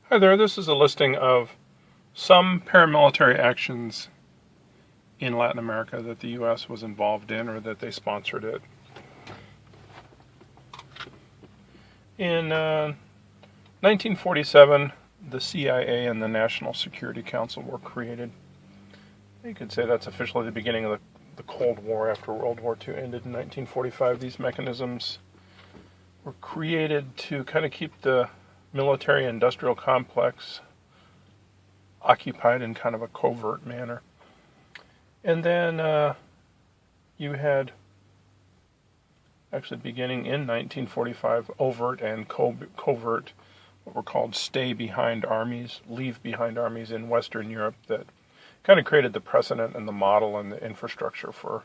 Hi there, this is a listing of some paramilitary actions in Latin America that the U.S. was involved in or that they sponsored it. In 1947, the CIA and the National Security Council were created. You could say that's officially the beginning of the Cold War after World War II ended in 1945. These mechanisms were created to kind of keep the military-industrial complex occupied in kind of a covert manner. And then you had, actually beginning in 1945, overt and covert, what were called stay-behind armies, leave-behind armies in Western Europe that kind of created the precedent and the model and the infrastructure for,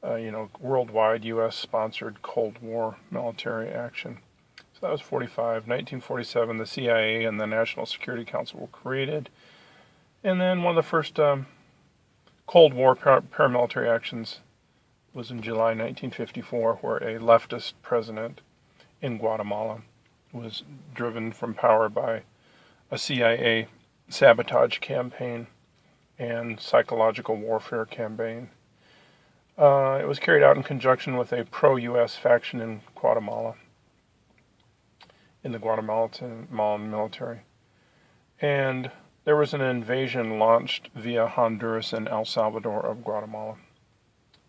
worldwide U.S.-sponsored Cold War military action. So that was 45. 1947, the CIA and the National Security Council were created. And then one of the first Cold War paramilitary actions was in July 1954, where a leftist president in Guatemala was driven from power by a CIA sabotage campaign and psychological warfare campaign. It was carried out in conjunction with a pro-U.S. faction in Guatemala, in the Guatemalan military. And there was an invasion launched via Honduras and El Salvador of Guatemala.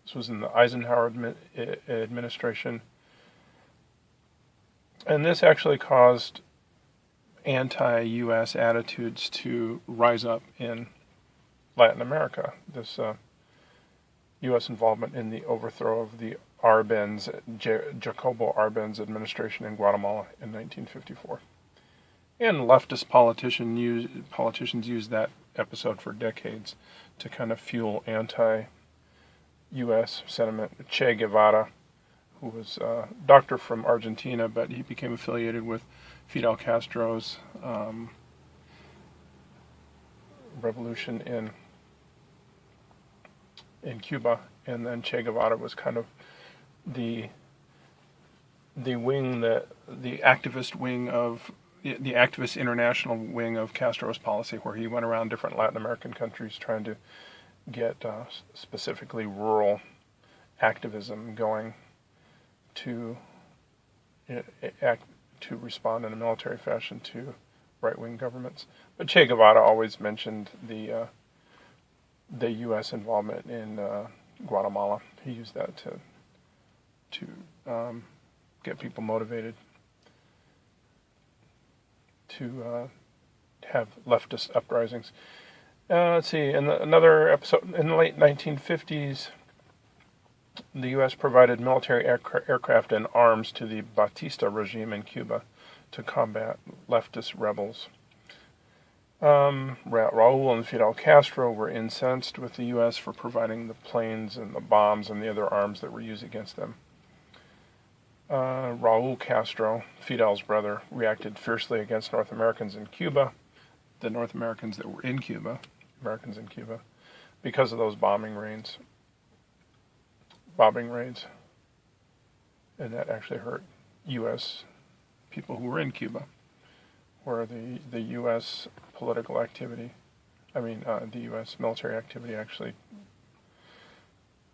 This was in the Eisenhower administration. And this actually caused anti-U.S. attitudes to rise up in Latin America. This U.S. involvement in the overthrow of the Jacobo Arbenz administration in Guatemala in 1954. And leftist politicians used that episode for decades to kind of fuel anti-U.S. sentiment. Che Guevara, who was a doctor from Argentina, but he became affiliated with Fidel Castro's revolution in Cuba, and then Che Guevara was kind of the activist international wing of Castro's policy, where he went around different Latin American countries trying to get specifically rural activism going to respond in a military fashion to right-wing governments. But Che Guevara always mentioned the U.S. involvement in Guatemala. He used that to get people motivated to have leftist uprisings. Let's see, in another episode, in the late 1950s, the U.S. provided military aircraft and arms to the Batista regime in Cuba to combat leftist rebels. Raul and Fidel Castro were incensed with the U.S. for providing the planes and the bombs and the other arms that were used against them. Raul Castro, Fidel's brother, reacted fiercely against North Americans in Cuba, the North Americans that were in Cuba, Americans in Cuba, because of those bombing raids. And that actually hurt U.S. people who were in Cuba, where the U.S. political activity, the U.S. military activity actually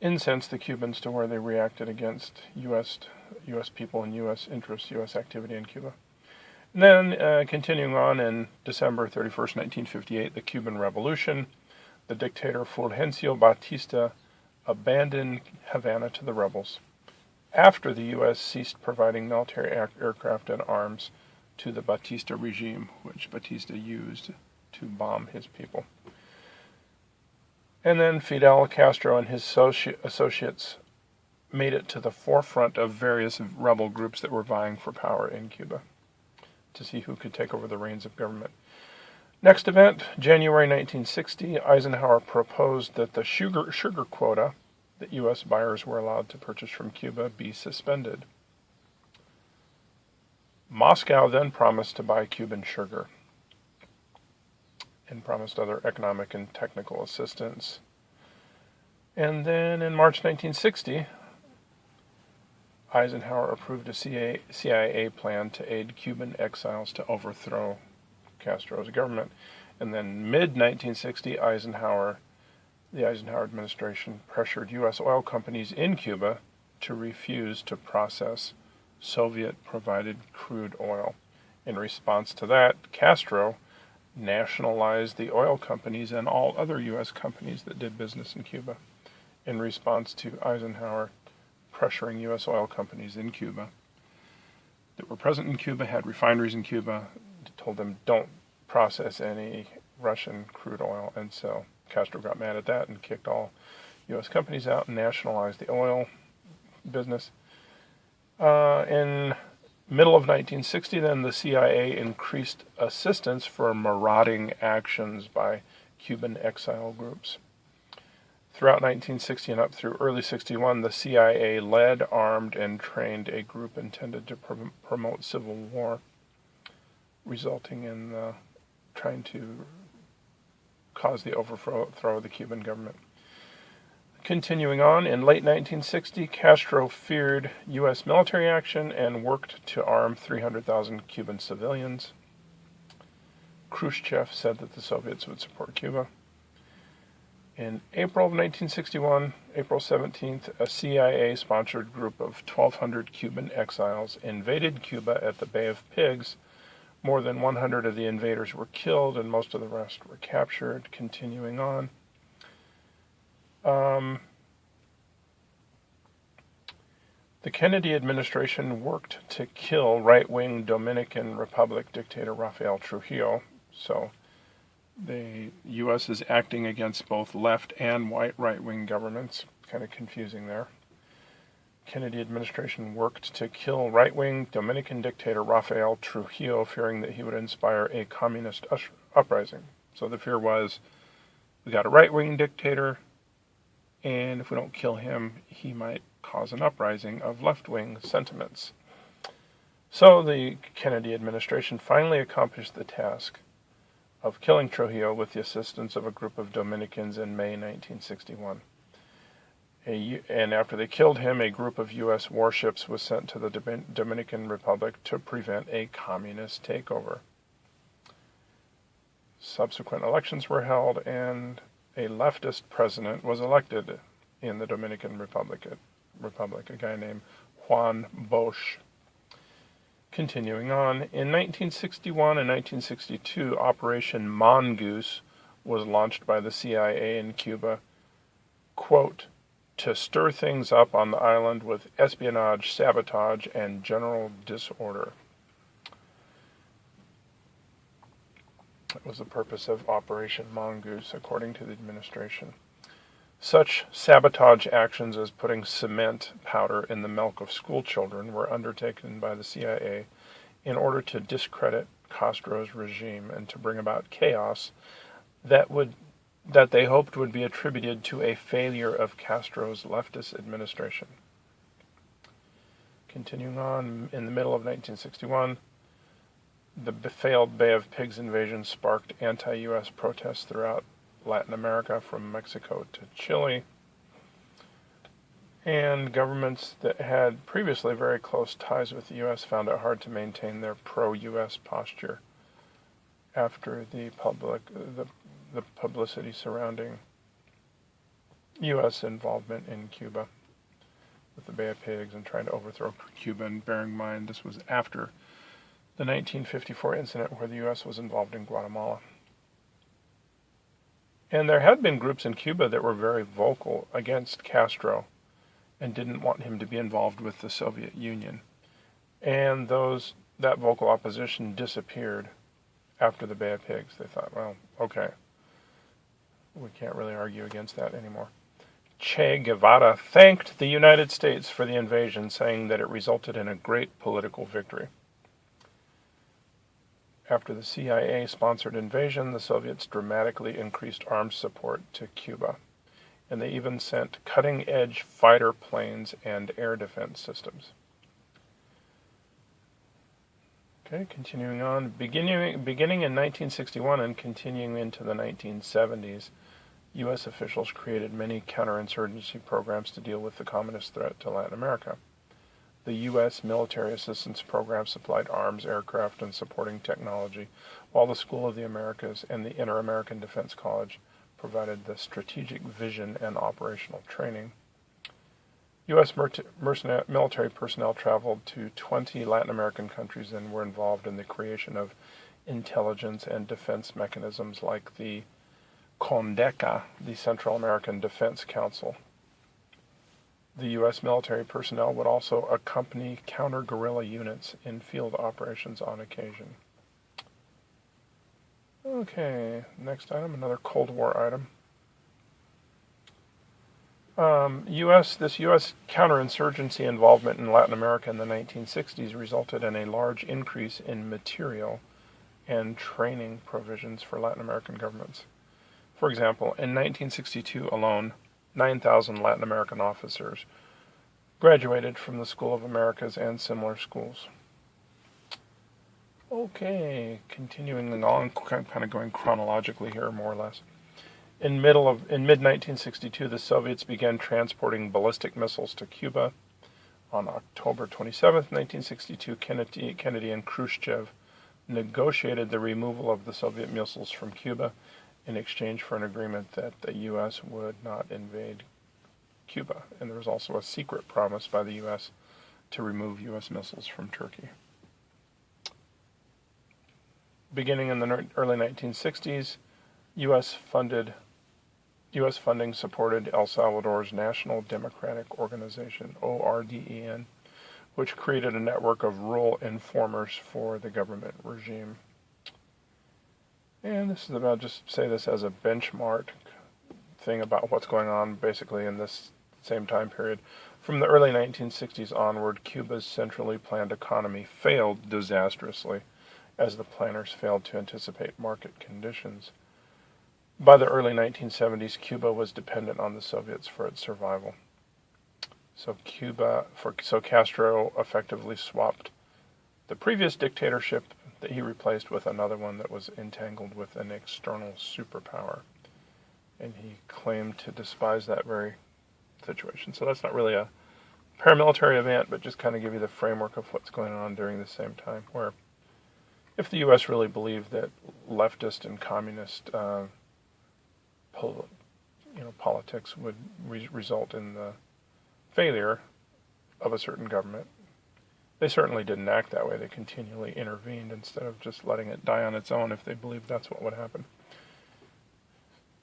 incensed the Cubans to where they reacted against U.S. people and U.S. interests, U.S. activity in Cuba. And then, continuing on, in December 31st, 1958, the Cuban Revolution, the dictator Fulgencio Batista abandoned Havana to the rebels after the U.S. ceased providing military aircraft and arms to the Batista regime, which Batista used to bomb his people. And then Fidel Castro and his associates made it to the forefront of various rebel groups that were vying for power in Cuba to see who could take over the reins of government. Next event, January 1960, Eisenhower proposed that the sugar quota that U.S. buyers were allowed to purchase from Cuba be suspended. Moscow then promised to buy Cuban sugar and promised other economic and technical assistance. And then in March 1960, Eisenhower approved a CIA plan to aid Cuban exiles to overthrow Castro's government. And then mid-1960, the Eisenhower administration pressured U.S. oil companies in Cuba to refuse to process Soviet-provided crude oil. In response to that, Castro nationalized the oil companies and all other U.S. companies that did business in Cuba in response to Eisenhower pressuring U.S. oil companies in Cuba that were present in Cuba, had refineries in Cuba, told them don't process any Russian crude oil. And so Castro got mad at that and kicked all U.S. companies out and nationalized the oil business. In middle of 1960, then, the CIA increased assistance for marauding actions by Cuban exile groups. Throughout 1960 and up through early 61, the CIA led, armed, and trained a group intended to promote civil war, resulting in trying to cause the overthrow of the Cuban government. Continuing on, in late 1960, Castro feared U.S. military action and worked to arm 300,000 Cuban civilians. Khrushchev said that the Soviets would support Cuba. In April of 1961, April 17th, a CIA-sponsored group of 1,200 Cuban exiles invaded Cuba at the Bay of Pigs. More than 100 of the invaders were killed, and most of the rest were captured. Continuing on. The Kennedy administration worked to kill right-wing Dominican Republic dictator Rafael Trujillo. So the U.S. is acting against both left and right-wing governments. Kind of confusing there. Kennedy administration worked to kill right-wing Dominican dictator Rafael Trujillo, fearing that he would inspire a communist uprising. So the fear was, we got a right-wing dictator, and if we don't kill him, he might cause an uprising of left-wing sentiments. So the Kennedy administration finally accomplished the task of killing Trujillo with the assistance of a group of Dominicans in May 1961. And after they killed him, a group of U.S. warships was sent to the Dominican Republic to prevent a communist takeover. Subsequent elections were held, and a leftist president was elected in the Dominican Republic, a guy named Juan Bosch. Continuing on, in 1961 and 1962, Operation Mongoose was launched by the CIA in Cuba, quote, to stir things up on the island with espionage, sabotage, and general disorder. That was the purpose of Operation Mongoose, according to the administration. Such sabotage actions as putting cement powder in the milk of school children were undertaken by the CIA in order to discredit Castro's regime and to bring about chaos that they hoped would be attributed to a failure of Castro's leftist administration. Continuing on, in the middle of 1961, the failed Bay of Pigs invasion sparked anti-U.S. protests throughout Latin America, from Mexico to Chile, and governments that had previously very close ties with the U.S. found it hard to maintain their pro-U.S. posture after the publicity surrounding U.S. involvement in Cuba with the Bay of Pigs and trying to overthrow Cuba. And bearing in mind, this was after the 1954 incident where the U.S. was involved in Guatemala. And there had been groups in Cuba that were very vocal against Castro and didn't want him to be involved with the Soviet Union. And that vocal opposition disappeared after the Bay of Pigs. They thought, well, okay, we can't really argue against that anymore. Che Guevara thanked the United States for the invasion, saying that it resulted in a great political victory. After the CIA-sponsored invasion, the Soviets dramatically increased arms support to Cuba, and they even sent cutting-edge fighter planes and air defense systems. Okay, continuing on. Beginning in 1961 and continuing into the 1970s, U.S. officials created many counterinsurgency programs to deal with the communist threat to Latin America. The U.S. military assistance program supplied arms, aircraft, and supporting technology, while the School of the Americas and the Inter-American Defense College provided the strategic vision and operational training. U.S. military personnel traveled to 20 Latin American countries and were involved in the creation of intelligence and defense mechanisms like the CONDECA, the Central American Defense Council. The U.S. military personnel would also accompany counter-guerrilla units in field operations on occasion. Okay, next item, another Cold War item. This U.S. counterinsurgency involvement in Latin America in the 1960s resulted in a large increase in material and training provisions for Latin American governments. For example, in 1962 alone, 9,000 Latin American officers graduated from the School of Americas and similar schools. Okay, continuing along, kind of going chronologically here, more or less. In mid-1962, the Soviets began transporting ballistic missiles to Cuba. On October 27, 1962, Kennedy and Khrushchev negotiated the removal of the Soviet missiles from Cuba in exchange for an agreement that the U.S. would not invade Cuba. And there was also a secret promise by the U.S. to remove U.S. missiles from Turkey. Beginning in the early 1960s, U.S. funding supported El Salvador's National Democratic Organization, ORDEN, which created a network of rural informers for the government regime. And this is about, just say this as a benchmark thing about what's going on basically in this same time period. From the early 1960s onward, Cuba's centrally planned economy failed disastrously as the planners failed to anticipate market conditions. By the early 1970s, Cuba was dependent on the Soviets for its survival. So Castro effectively swapped the previous dictatorship that he replaced with another one that was entangled with an external superpower. And he claimed to despise that very situation. So that's not really a paramilitary event, but just kind of give you the framework of what's going on during the same time, where if the U.S. really believed that leftist and communist politics would result in the failure of a certain government, they certainly didn't act that way. They continually intervened instead of just letting it die on its own if they believed that's what would happen.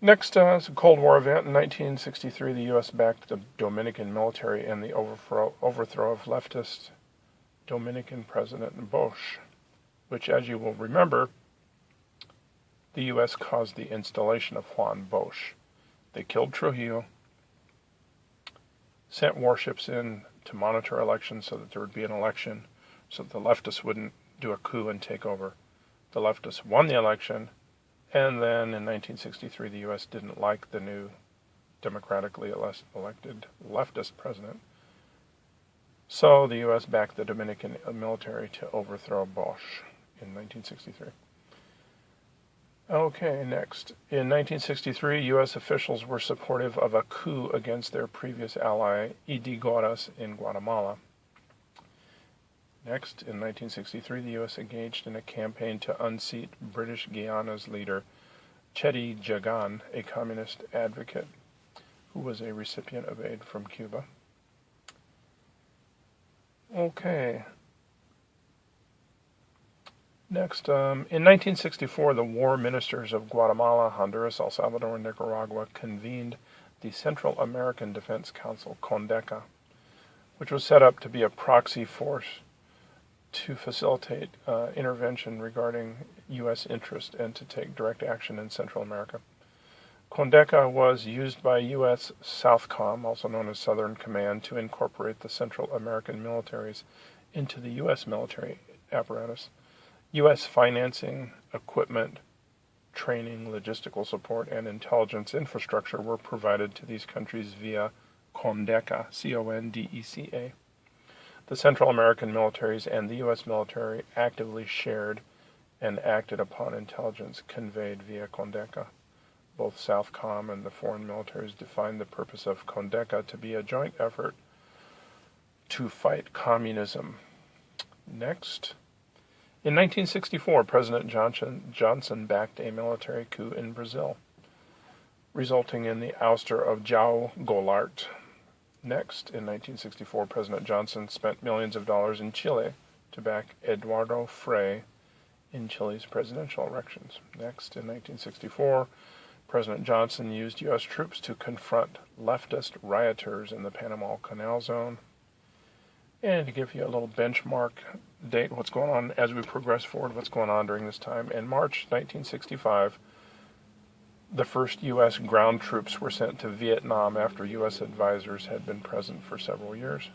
Next is a Cold War event. In 1963, the U.S. backed the Dominican military in the overthrow of leftist Dominican President Bosch, which, as you will remember, the U.S. caused the installation of Juan Bosch. They killed Trujillo, sent warships in to monitor elections so that there would be an election, so that the leftists wouldn't do a coup and take over. The leftists won the election, and then in 1963 the U.S. didn't like the new democratically elected leftist president. So the U.S. backed the Dominican military to overthrow Bosch in 1963. Okay, next. In 1963, U.S. officials were supportive of a coup against their previous ally, Ydígoras, in Guatemala. Next, in 1963, the U.S. engaged in a campaign to unseat British Guiana's leader, Cheddi Jagan, a communist advocate who was a recipient of aid from Cuba. Okay. Next, in 1964, the war ministers of Guatemala, Honduras, El Salvador, and Nicaragua convened the Central American Defense Council, CONDECA, which was set up to be a proxy force to facilitate intervention regarding U.S. interest and to take direct action in Central America. CONDECA was used by U.S. Southcom, also known as Southern Command, to incorporate the Central American militaries into the U.S. military apparatus. U.S. financing, equipment, training, logistical support, and intelligence infrastructure were provided to these countries via CONDECA, C-O-N-D-E-C-A. The Central American militaries and the U.S. military actively shared and acted upon intelligence conveyed via CONDECA. Both Southcom and the foreign militaries defined the purpose of CONDECA to be a joint effort to fight communism. Next. In 1964, President Johnson backed a military coup in Brazil, resulting in the ouster of João Goulart. Next, in 1964, President Johnson spent millions of dollars in Chile to back Eduardo Frei in Chile's presidential elections. Next, in 1964, President Johnson used U.S. troops to confront leftist rioters in the Panama Canal Zone. And to give you a little benchmark date, what's going on as we progress forward, what's going on during this time. In March 1965, the first U.S. ground troops were sent to Vietnam after U.S. advisors had been present for several years.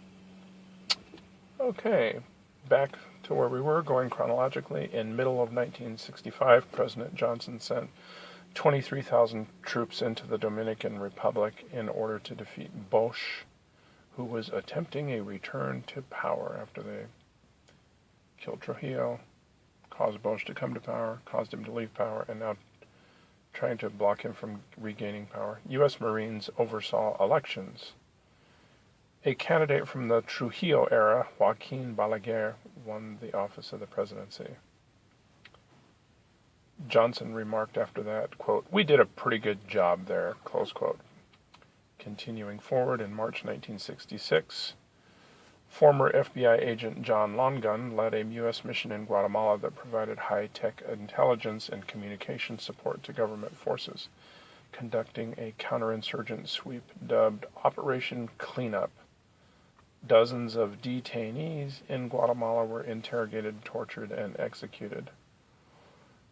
Okay, back to where we were, going chronologically. In middle of 1965, President Johnson sent 23,000 troops into the Dominican Republic in order to defeat Bosch, who was attempting a return to power after they killed Trujillo, caused Bosch to come to power, caused him to leave power, and now trying to block him from regaining power. U.S. Marines oversaw elections. A candidate from the Trujillo era, Joaquin Balaguer, won the office of the presidency. Johnson remarked after that, quote, "We did a pretty good job there," close quote. Continuing forward, in March 1966, former FBI agent John Longun led a U.S. mission in Guatemala that provided high-tech intelligence and communication support to government forces, conducting a counterinsurgent sweep dubbed Operation Cleanup. Dozens of detainees in Guatemala were interrogated, tortured, and executed.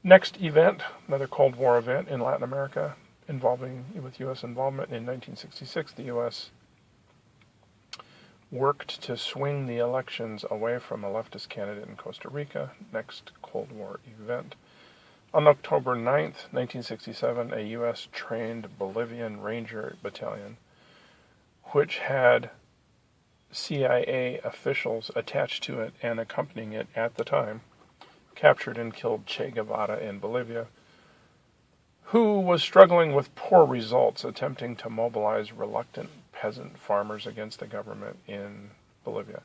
Next event, another Cold War event in Latin America with U.S. involvement. In 1966, the U.S. worked to swing the elections away from a leftist candidate in Costa Rica. Next Cold War event. On October 9th, 1967, a U.S. trained Bolivian Ranger Battalion, which had CIA officials attached to it and accompanying it at the time, captured and killed Che Guevara in Bolivia, who was struggling with poor results, attempting to mobilize reluctant peasant farmers against the government in Bolivia.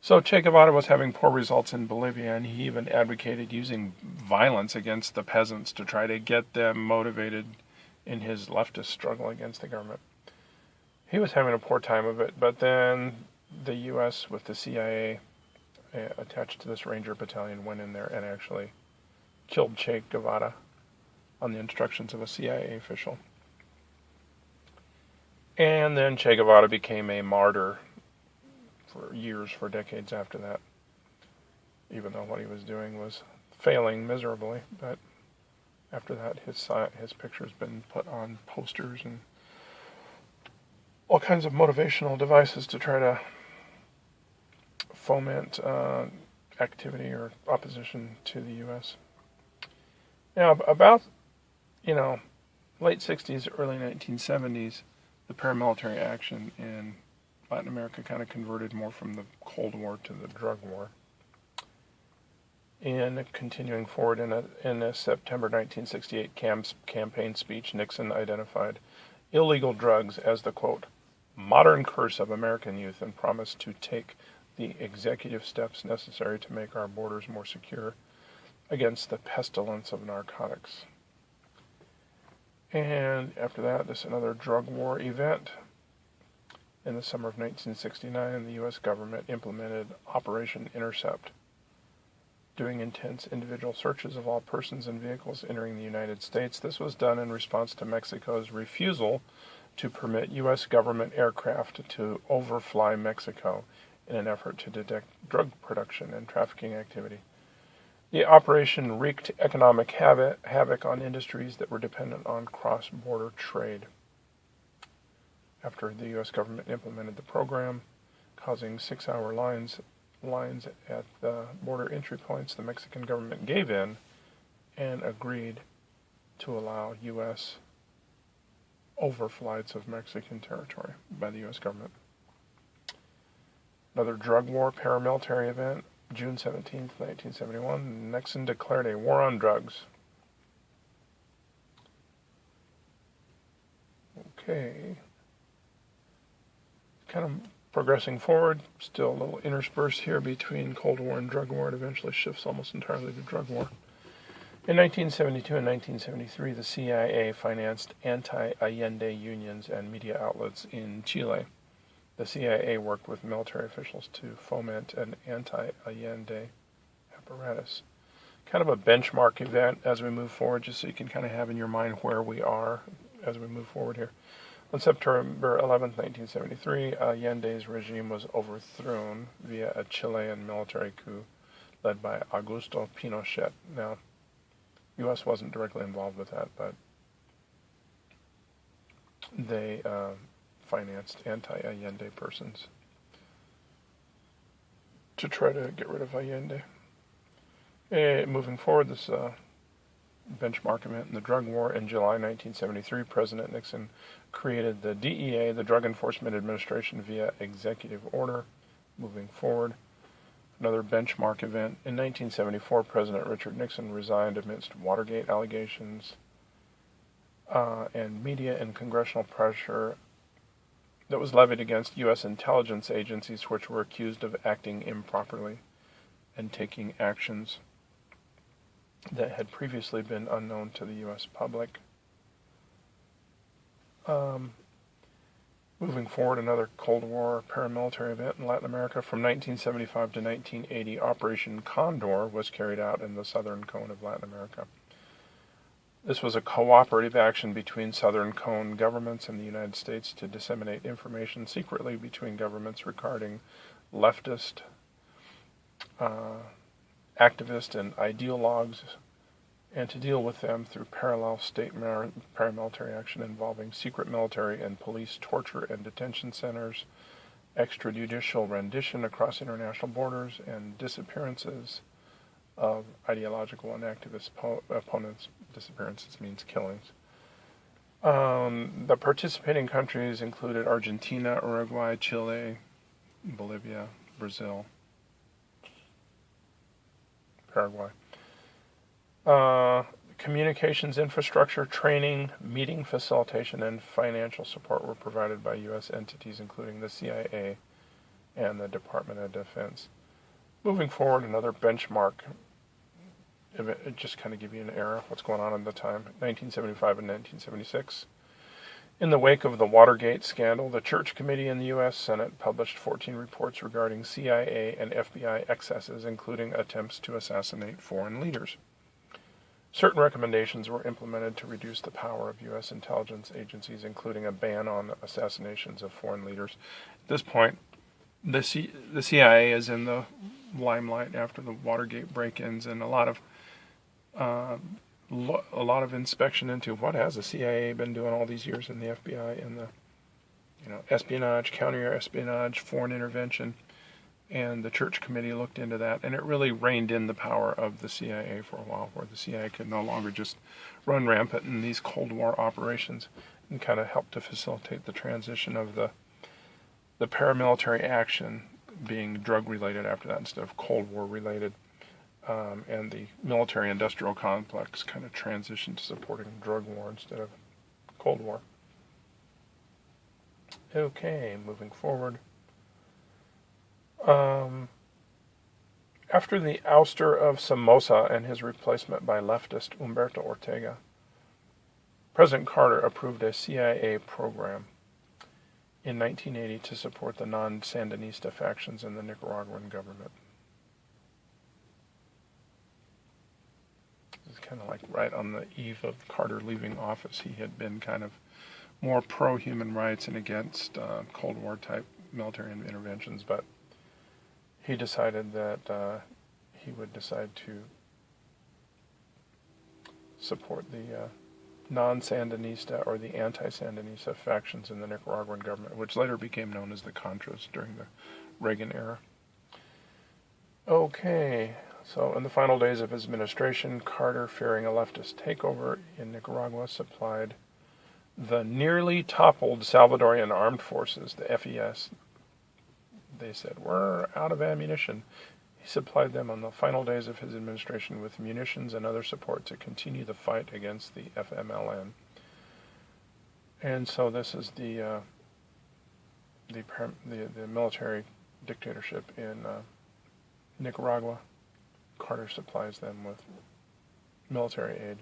So Che Guevara was having poor results in Bolivia, and he even advocated using violence against the peasants to try to get them motivated in his leftist struggle against the government. He was having a poor time of it, but then the U.S. with the CIA attached to this Ranger Battalion went in there and actually killed Che Guevara on the instructions of a CIA official. And then Che Guevara became a martyr for years, for decades after that, even though what he was doing was failing miserably. But after that, his picture's been put on posters and all kinds of motivational devices to try to foment activity or opposition to the U.S. Now, about, late 60s, early 1970s, the paramilitary action in Latin America kind of converted more from the Cold War to the drug war. And continuing forward, in a September 1968 campaign speech, Nixon identified illegal drugs as the, quote, modern curse of American youth, and promised to take the executive steps necessary to make our borders more secure against the pestilence of narcotics. And after that, this another drug war event. In the summer of 1969, the U.S. government implemented Operation Intercept, doing intense individual searches of all persons and vehicles entering the United States. This was done in response to Mexico's refusal to permit U.S. government aircraft to overfly Mexico in an effort to detect drug production and trafficking activity. The operation wreaked economic havoc on industries that were dependent on cross-border trade. After the U.S. government implemented the program, causing 6-hour lines at the border entry points, the Mexican government gave in and agreed to allow U.S. overflights of Mexican territory by the U.S. government. Another drug war paramilitary event, June 17, 1971, Nixon declared a war on drugs. Okay. Kind of Progressing forward, still a little interspersed here between Cold War and drug war. It eventually shifts almost entirely to drug war. In 1972 and 1973, the CIA financed anti-Allende unions and media outlets in Chile. The CIA worked with military officials to foment an anti-Allende apparatus. Kind of a benchmark event as we move forward, just so you can kind of have in your mind where we are as we move forward here. On September 11, 1973, Allende's regime was overthrown via a Chilean military coup led by Augusto Pinochet. Now, the U.S. wasn't directly involved with that, but they financed anti-Allende persons to try to get rid of Allende. Moving forward, this benchmark event in the drug war. In July 1973, President Nixon created the DEA, the Drug Enforcement Administration, via executive order. Moving forward, another benchmark event. In 1974, President Richard Nixon resigned amidst Watergate allegations and media and congressional pressure that was levied against U.S. intelligence agencies, which were accused of acting improperly and taking actions that had previously been unknown to the U.S. public. Moving forward, another Cold War paramilitary event in Latin America. From 1975 to 1980, Operation Condor was carried out in the southern cone of Latin America. This was a cooperative action between southern cone governments and the United States to disseminate information secretly between governments regarding leftist activists and ideologues, and to deal with them through parallel state paramilitary action involving secret military and police torture and detention centers, extrajudicial rendition across international borders, and disappearances of ideological and activist opponents. Disappearances means killings. The participating countries included Argentina, Uruguay, Chile, Bolivia, Brazil, Paraguay. Communications infrastructure, training, meeting facilitation, and financial support were provided by U.S. entities, including the CIA and the Department of Defense. Moving forward, another benchmark, just kind of give you an era of what's going on at the time, 1975 and 1976. In the wake of the Watergate scandal, the Church Committee in the U.S. Senate published 14 reports regarding CIA and FBI excesses, including attempts to assassinate foreign leaders. Certain recommendations were implemented to reduce the power of U.S. intelligence agencies, including a ban on assassinations of foreign leaders. At this point, the CIA is in the limelight after the Watergate break-ins, and a lot of inspection into what has the CIA been doing all these years in the FBI and the espionage, counter-espionage, foreign intervention. And the Church Committee looked into that, and it really reined in the power of the CIA for a while, where the CIA could no longer just run rampant in these Cold War operations, and kind of helped to facilitate the transition of the paramilitary action being drug-related after that instead of Cold War-related, and the military-industrial complex kind of transitioned to supporting drug war instead of Cold War. Okay, moving forward. After the ouster of Somoza and his replacement by leftist Humberto Ortega, President Carter approved a CIA program in 1980 to support the non-Sandinista factions in the Nicaraguan government. It's kind of like right on the eve of Carter leaving office. He had been kind of more pro-human rights and against Cold War type military interventions, but he decided that he would decide to support the non-Sandinista or the anti-Sandinista factions in the Nicaraguan government, which later became known as the Contras during the Reagan era. Okay, so in the final days of his administration, Carter, fearing a leftist takeover in Nicaragua, supplied the nearly toppled Salvadorian armed forces, the FES. They said, we're out of ammunition. He supplied them on the final days of his administration with munitions and other support to continue the fight against the FMLN. And so this is the the military dictatorship in Nicaragua. Carter supplies them with military aid.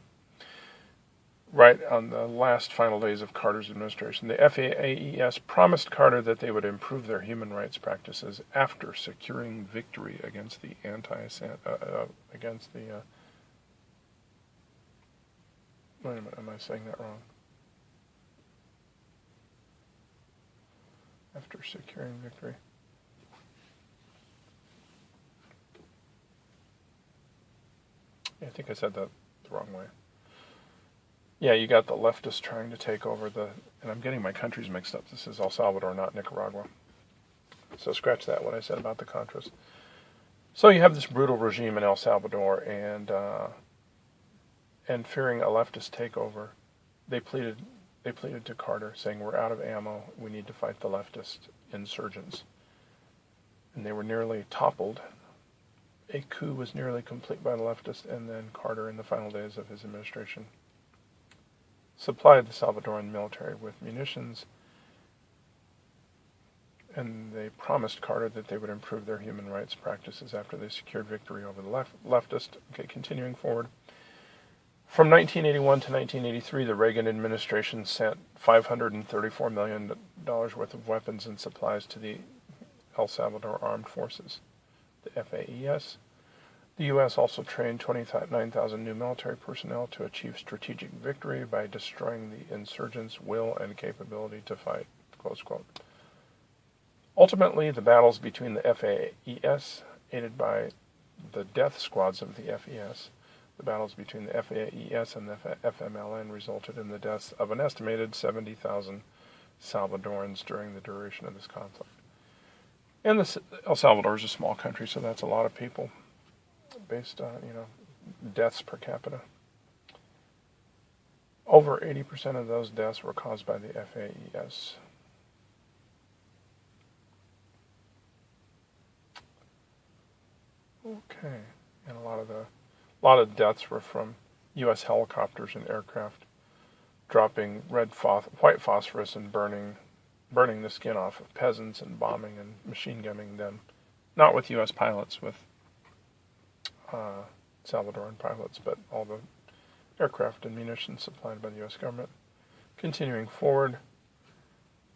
Right on the last final days of Carter's administration, the FAES promised Carter that they would improve their human rights practices after securing victory against the wait a minute, am I saying that wrong? After securing victory. Yeah, I think I said that the wrong way. Yeah, you got the leftists trying to take over and I'm getting my countries mixed up. This is El Salvador, not Nicaragua. So scratch that, what I said about the Contras. So you have this brutal regime in El Salvador, and fearing a leftist takeover, they pleaded to Carter, saying, we're out of ammo, we need to fight the leftist insurgents. And they were nearly toppled. A coup was nearly complete by the leftists, and then Carter, in the final days of his administration, supplied the Salvadoran military with munitions, and they promised Carter that they would improve their human rights practices after they secured victory over the leftist. Okay, continuing forward. From 1981 to 1983, the Reagan administration sent $534 million worth of weapons and supplies to the El Salvador Armed Forces, the FAES. The U.S. also trained 29,000 new military personnel to achieve strategic victory by destroying the insurgents' will and capability to fight, close quote. Ultimately, the battles between the FAES, aided by the death squads of the FES, the battles between the FAES and the FMLN resulted in the deaths of an estimated 70,000 Salvadorans during the duration of this conflict. And El Salvador is a small country, so that's a lot of people based on, deaths per capita. Over 80% of those deaths were caused by the FAES. Okay, and a lot of deaths were from U.S. helicopters and aircraft dropping white phosphorus and burning the skin off of peasants and bombing and machine gunning them. Not with U.S. pilots, with Salvadoran pilots, but all the aircraft and munitions supplied by the U.S. government. Continuing forward,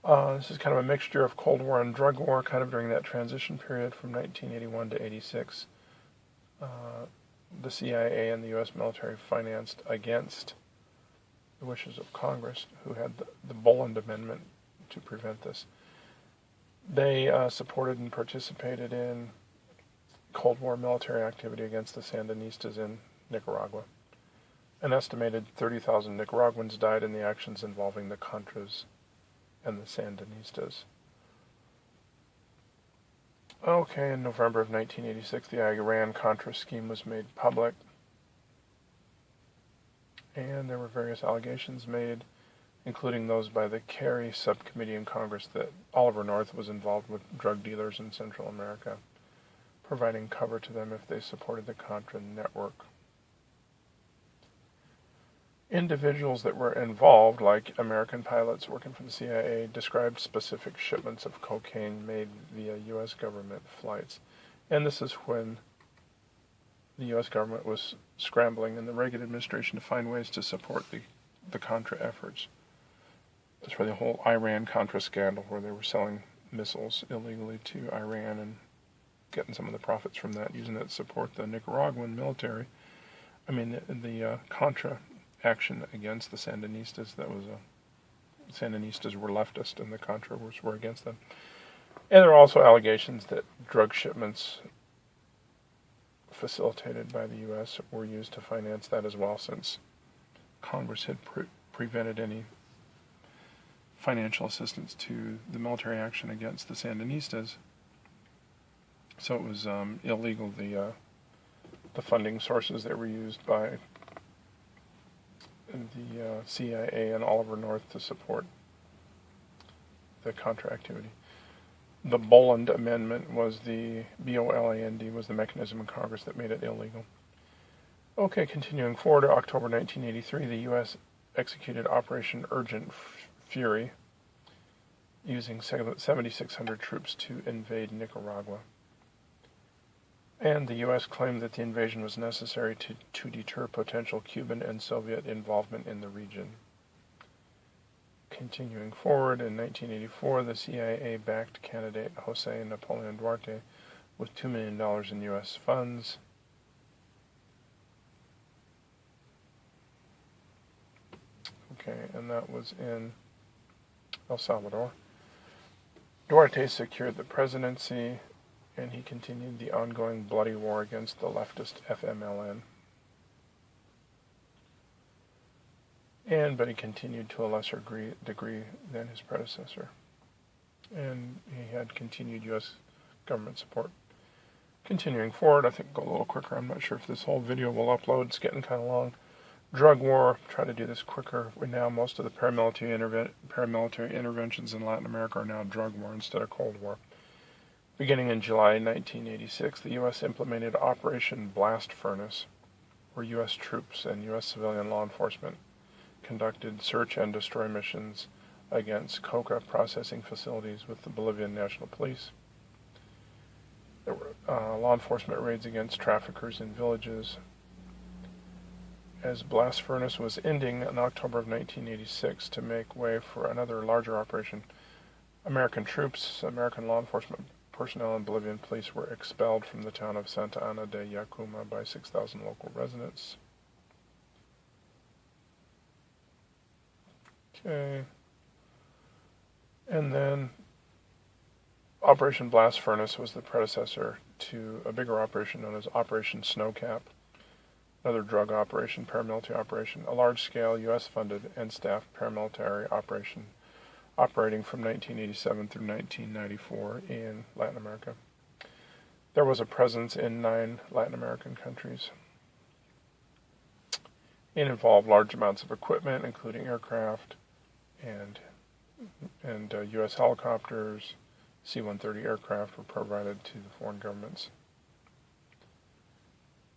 this is kind of a mixture of Cold War and drug war, kind of during that transition period from 1981 to 86. The CIA and the U.S. military financed against the wishes of Congress, who had the Boland Amendment to prevent this. They supported and participated in Cold War military activity against the Sandinistas in Nicaragua. An estimated 30,000 Nicaraguans died in the actions involving the Contras and the Sandinistas. Okay, in November of 1986, the Iran-Contra scheme was made public, and there were various allegations made, including those by the Kerry subcommittee in Congress, that Oliver North was involved with drug dealers in Central America, providing cover to them if they supported the Contra network. Individuals that were involved, like American pilots working for the CIA, described specific shipments of cocaine made via U.S. government flights. And this is when the U.S. government was scrambling in the Reagan administration to find ways to support the Contra efforts. That's for the whole Iran-Contra scandal, where they were selling missiles illegally to Iran and getting some of the profits from that, using it to support the Nicaraguan military. The Contra action against the Sandinistas. Sandinistas were leftist and the Contras were against them. And there are also allegations that drug shipments facilitated by the U.S. were used to finance that as well, since Congress had prevented any financial assistance to the military action against the Sandinistas. So it was illegal, the funding sources that were used by the CIA and Oliver North to support the Contra activity. The Boland Amendment was the BOLAND was the mechanism in Congress that made it illegal. Okay, continuing forward to October 1983, the U.S. executed Operation Urgent Fury using 7,600 troops to invade Nicaragua. And the U.S. claimed that the invasion was necessary to deter potential Cuban and Soviet involvement in the region. Continuing forward, in 1984, the CIA backed candidate Jose Napoleon Duarte with $2 million in U.S. funds. Okay, and that was in El Salvador. Duarte secured the presidency, and he continued the ongoing bloody war against the leftist FMLN. But he continued to a lesser degree than his predecessor. And he had continued U.S. government support. Continuing forward, I think go a little quicker. I'm not sure if this whole video will upload. It's getting kind of long. Drug war, try to do this quicker. Most of the paramilitary interventions in Latin America are now drug war instead of Cold War. Beginning in July 1986, the U.S. implemented Operation Blast Furnace, where U.S. troops and U.S. civilian law enforcement conducted search and destroy missions against coca processing facilities with the Bolivian National Police. There were law enforcement raids against traffickers in villages. As Blast Furnace was ending in October of 1986 to make way for another larger operation, American troops, American law enforcement personnel, and Bolivian police were expelled from the town of Santa Ana de Yacuma by 6,000 local residents. Okay. And then Operation Blast Furnace was the predecessor to a bigger operation known as Operation Snowcap, another drug operation, paramilitary operation, a large-scale U.S.-funded and staffed paramilitary operation operating from 1987 through 1994 in Latin America. There was a presence in 9 Latin American countries. It involved large amounts of equipment, including aircraft and U.S. helicopters. C-130 aircraft were provided to the foreign governments.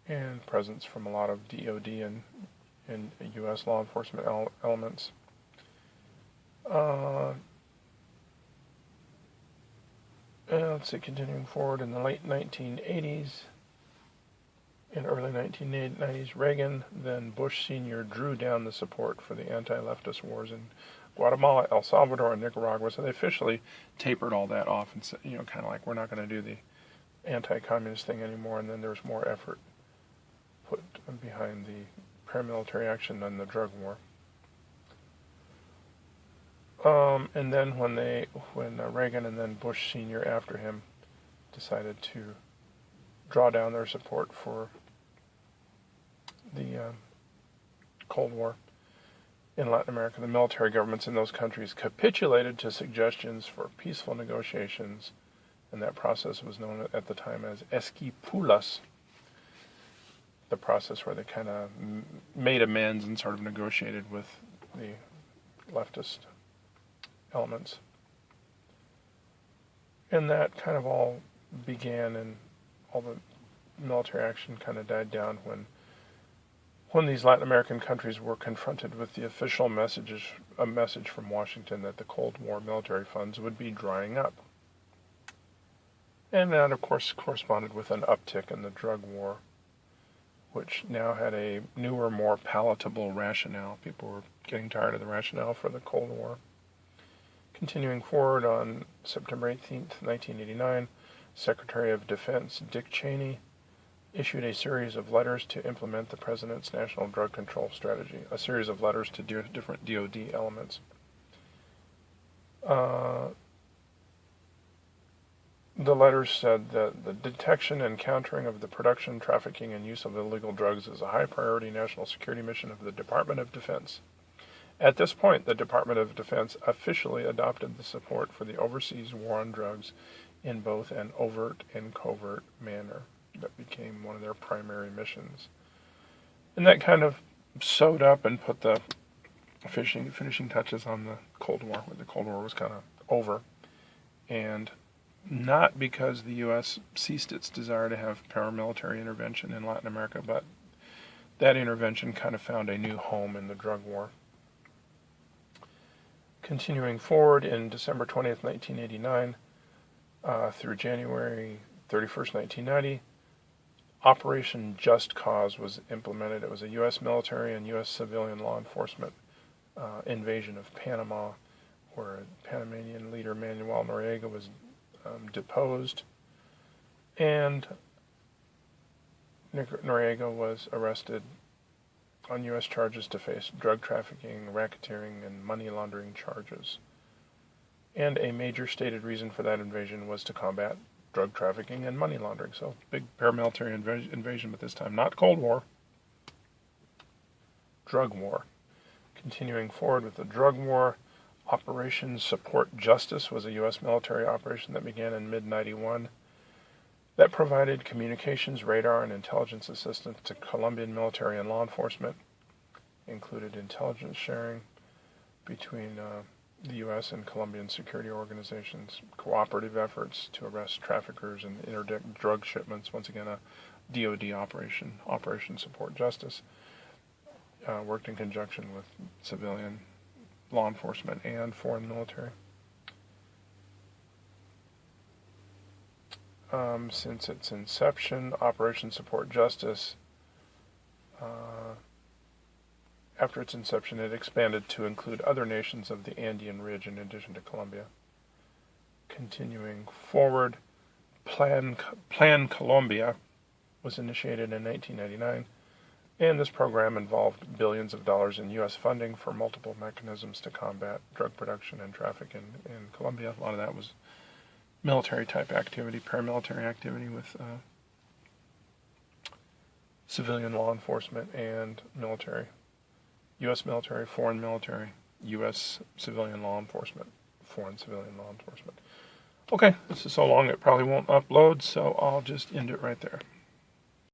And presence from a lot of DOD and U.S. law enforcement elements. Let's see, continuing forward, in the late 1980s and early 1990s, Reagan, then Bush Sr., drew down the support for the anti-leftist wars in Guatemala, El Salvador, and Nicaragua, so they officially tapered all that off and said, kind of like, we're not going to do the anti-communist thing anymore, and then there's more effort put behind the paramilitary action and the drug war. And then when Reagan and then Bush Sr. after him decided to draw down their support for the Cold War in Latin America, the military governments in those countries capitulated to suggestions for peaceful negotiations, and that process was known at the time as Esquipulas, the process where they kind of made amends and sort of negotiated with the leftist elements. And that kind of all began, and all the military action kind of died down when these Latin American countries were confronted with the official message from Washington that the Cold War military funds would be drying up. And that, of course, corresponded with an uptick in the drug war, which now had a newer, more palatable rationale. People were getting tired of the rationale for the Cold War. Continuing forward, on September 18th, 1989, Secretary of Defense Dick Cheney issued a series of letters to implement the President's National Drug Control Strategy, a series of letters to different DOD elements. The letters said that the detection and countering of the production, trafficking, and use of illegal drugs is a high priority national security mission of the Department of Defense. At this point, the Department of Defense officially adopted the support for the overseas war on drugs in both an overt and covert manner. That became one of their primary missions. And that kind of sewed up and put the finishing touches on the Cold War, when the Cold War was kind of over. And not because the U.S. ceased its desire to have paramilitary intervention in Latin America, but that intervention kind of found a new home in the drug war. Continuing forward in December 20th, 1989 through January 31st, 1990, Operation Just Cause was implemented. It was a U.S. military and U.S. civilian law enforcement invasion of Panama, where Panamanian leader Manuel Noriega was deposed, and Noriega was arrested on U.S. charges to face drug trafficking, racketeering, and money laundering charges. And a major stated reason for that invasion was to combat drug trafficking and money laundering. So, big paramilitary invasion, but this time not Cold War, drug war. Continuing forward with the drug war, Operation Support Justice was a U.S. military operation that began in mid-91 that provided communications, radar, and intelligence assistance to Colombian military and law enforcement. Included intelligence sharing between the U.S. and Colombian security organizations, cooperative efforts to arrest traffickers and interdict drug shipments. Once again, a DoD operation, Operation Support Justice. Worked in conjunction with civilian law enforcement and foreign military. Since its inception, Operation Support Justice, after its inception, it expanded to include other nations of the Andean Ridge in addition to Colombia. Continuing forward, Plan Colombia was initiated in 1999, and this program involved billions of dollars in U.S. funding for multiple mechanisms to combat drug production and traffic in Colombia. A lot of that was military-type activity, paramilitary activity with civilian law enforcement and military. U.S. military, foreign military, U.S. civilian law enforcement, foreign civilian law enforcement. Okay, this is so long it probably won't upload, so I'll just end it right there.